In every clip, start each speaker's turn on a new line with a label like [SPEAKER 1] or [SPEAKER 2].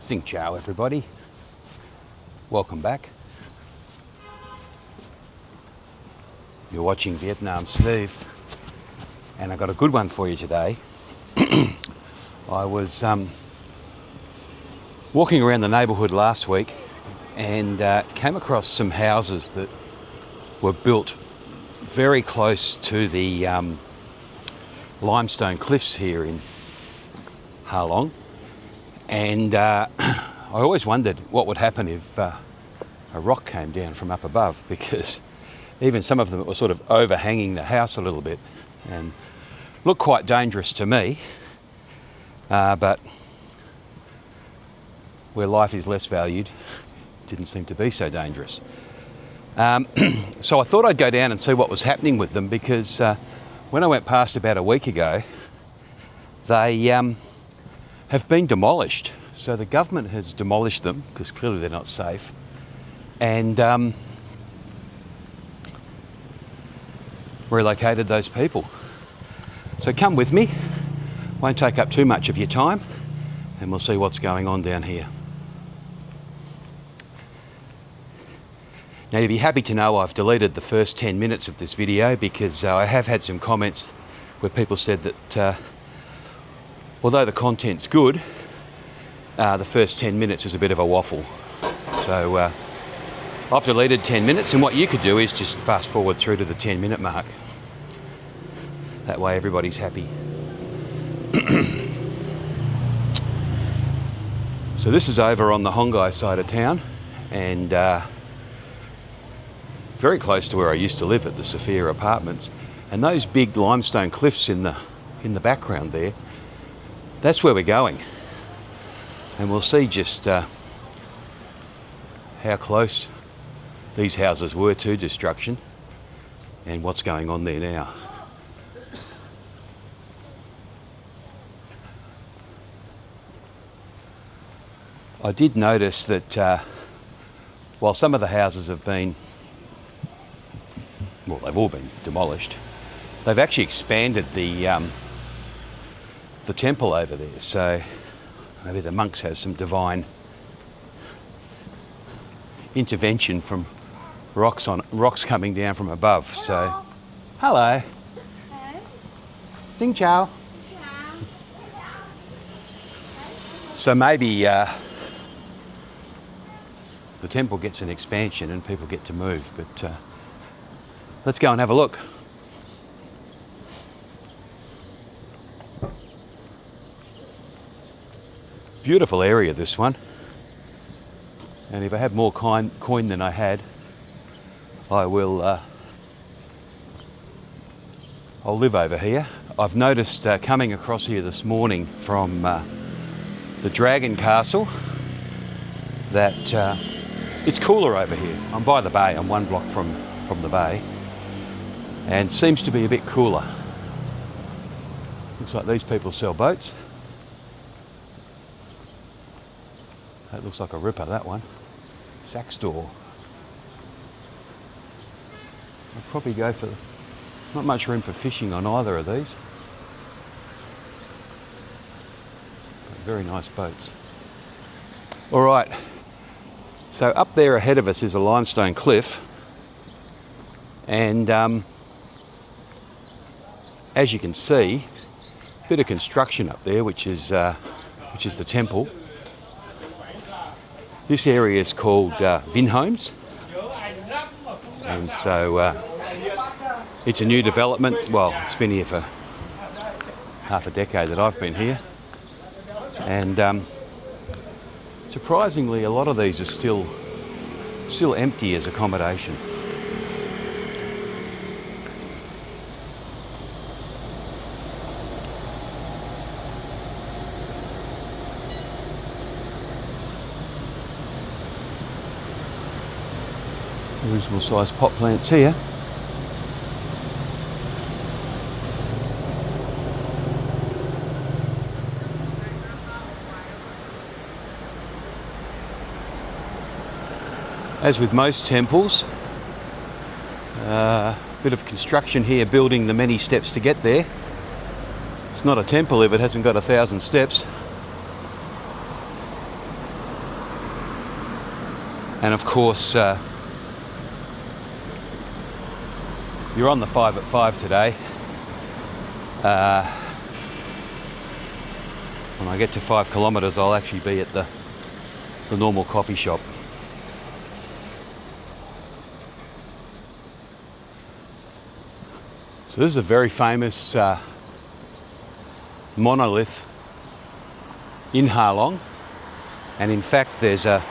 [SPEAKER 1] Xin chào everybody, welcome back. You're watching Vietnam Steve, and I got a good one for you today. I was walking around the neighbourhood last week and came across some houses that were built very close to the limestone cliffs here in Ha Long. And I always wondered what would happen if a rock came down from up above, because even some of them were sort of overhanging the house a little bit and looked quite dangerous to me. But where life is less valued, it didn't seem to be so dangerous. So I thought I'd go down and see what was happening with them, because when I went past about a week ago, they have been demolished. So the government has demolished them because clearly they're not safe, and relocated those people. So come with me, won't take up too much of your time, and we'll see what's going on down here. Now, you'll be happy to know I've deleted the first 10 minutes of this video, because I have had some comments where people said that although the content's good, the first 10 minutes is a bit of a waffle. So I've deleted 10 minutes, and what you could do is just fast forward through to the 10-minute mark. That way everybody's happy. So this is over on the Hongai side of town, and very close to where I used to live at the Sophia Apartments. And those big limestone cliffs in the background there, that's where we're going. And we'll see just how close these houses were to destruction and what's going on there now. I did notice that while some of the houses have been, well, they've all been demolished, they've actually expanded the temple over there. So maybe the monks have some divine intervention from rocks coming down from above. So, hello. Xin chào. So maybe the temple gets an expansion and people get to move, but let's go and have a look. Beautiful area, this one. And if I have more coin than I had, I will I'll live over here. I've noticed coming across here this morning from the Dragon Castle that it's cooler over here. I'm by the bay, I'm one block from the bay, and seems to be a bit cooler. Looks like these people sell boats. That looks like a ripper, that one. Sack store. I'll probably go for, not much room for fishing on either of these. But very nice boats. All right, so up there ahead of us is a limestone cliff, and as you can see, a bit of construction up there, which is the temple. This area is called Vin Homes, and so it's a new development. Well, it's been here for half a decade that I've been here, and surprisingly a lot of these are still empty as accommodation. Reasonable sized pot plants here. As with most temples, a bit of construction here, building the many steps to get there. It's not a temple if it hasn't got 1,000 steps. And of course, you're on the 5 at 5 today. When I get to 5 kilometres, I'll actually be at the normal coffee shop. So this is a very famous monolith in Ha Long, and in fact there's a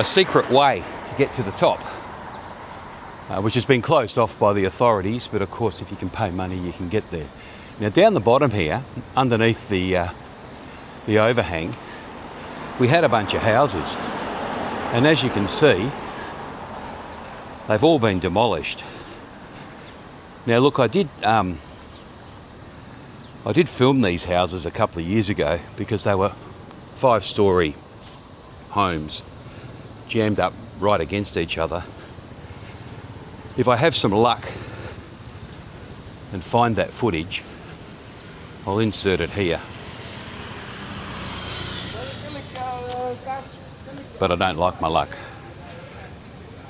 [SPEAKER 1] secret way to get to the top, which has been closed off by the authorities, but of course if you can pay money you can get there. Now down the bottom here, underneath the overhang, we had a bunch of houses, and as you can see, they've all been demolished. Now look, I did film these houses a couple of years ago because they were 5-storey homes jammed up right against each other. If I have some luck and find that footage, I'll insert it here. But I don't like my luck.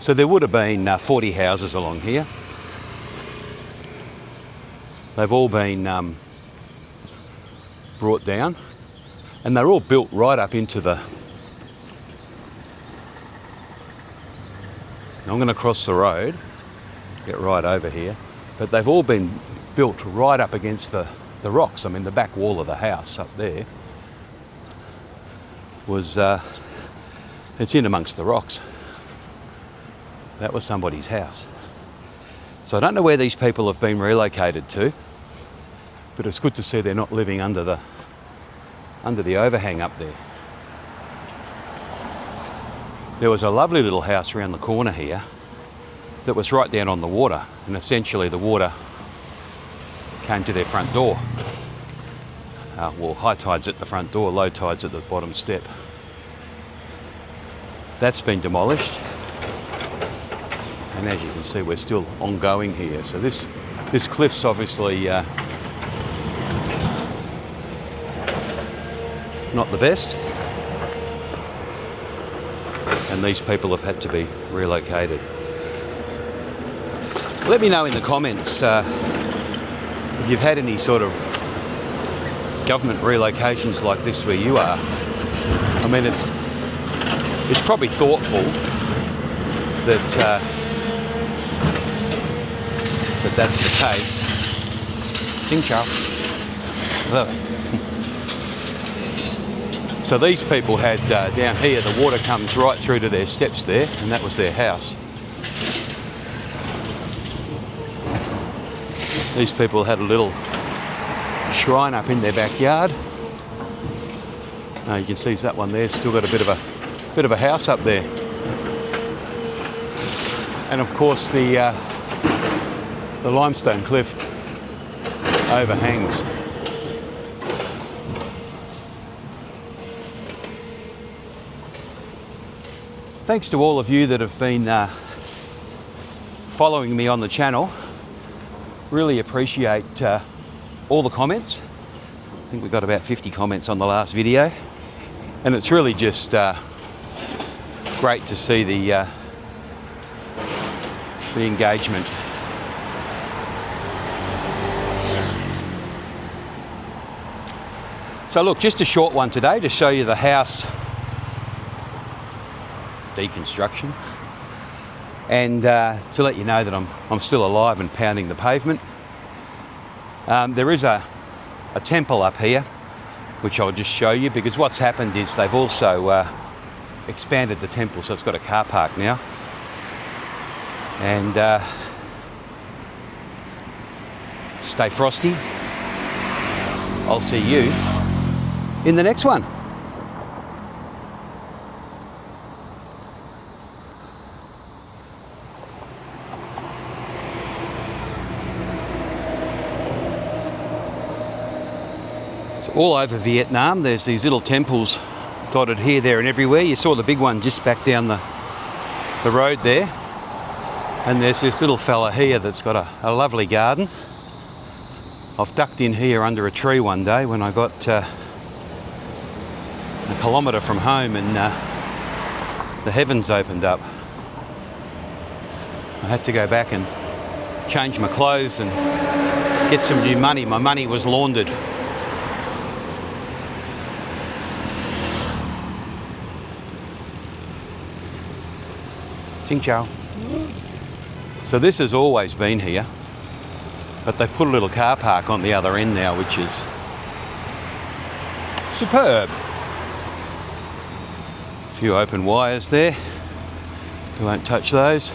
[SPEAKER 1] So there would have been 40 houses along here. They've all been brought down, and they're all built right up into the... Now I'm going to cross the road, get right over here, but they've all been built right up against the rocks. I mean, the back wall of the house up there was, it's in amongst the rocks. That was somebody's house. So I don't know where these people have been relocated to, but it's good to see they're not living under the overhang up there. There was a lovely little house around the corner here that was right down on the water, and essentially the water came to their front door. Well, high tide's at the front door, low tide's at the bottom step. That's been demolished, and as you can see, we're still ongoing here. So this cliff's obviously not the best, and these people have had to be relocated. Let me know in the comments if you've had any sort of government relocations like this where you are. I mean, it's probably thoughtful that that's the case. Ding chow. So these people had down here, the water comes right through to their steps there, and that was their house. These people had a little shrine up in their backyard. You can see that one there, still got a bit of a house up there. And of course the limestone cliff overhangs. Thanks to all of you that have been following me on the channel. Really appreciate all the comments. I think we got about 50 comments on the last video, and it's really just great to see the engagement. So look, just a short one today to show you the house deconstruction, and to let you know that I'm still alive and pounding the pavement. There is a temple up here, which I'll just show you, because what's happened is they've also expanded the temple, so it's got a car park now. And stay frosty. I'll see you in the next one. All over Vietnam, there's these little temples dotted here, there and everywhere. You saw the big one just back down the road there. And there's this little fella here that's got a lovely garden. I've ducked in here under a tree one day when I got a kilometre from home, and the heavens opened up. I had to go back and change my clothes and get some new money. My money was laundered. Xin chào. So this has always been here, but they've put a little car park on the other end now, which is superb. A few open wires there. We won't touch those.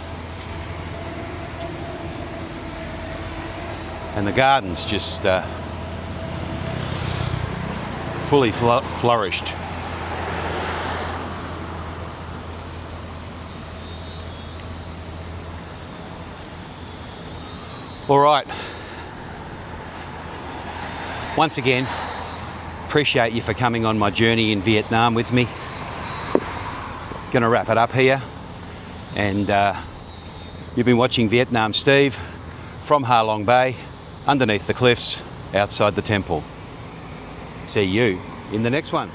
[SPEAKER 1] And the garden's just fully flourished. All right. Once again, appreciate you for coming on my journey in Vietnam with me. Gonna wrap it up here. And you've been watching Vietnam Steve from Ha Long Bay, underneath the cliffs, outside the temple. See you in the next one.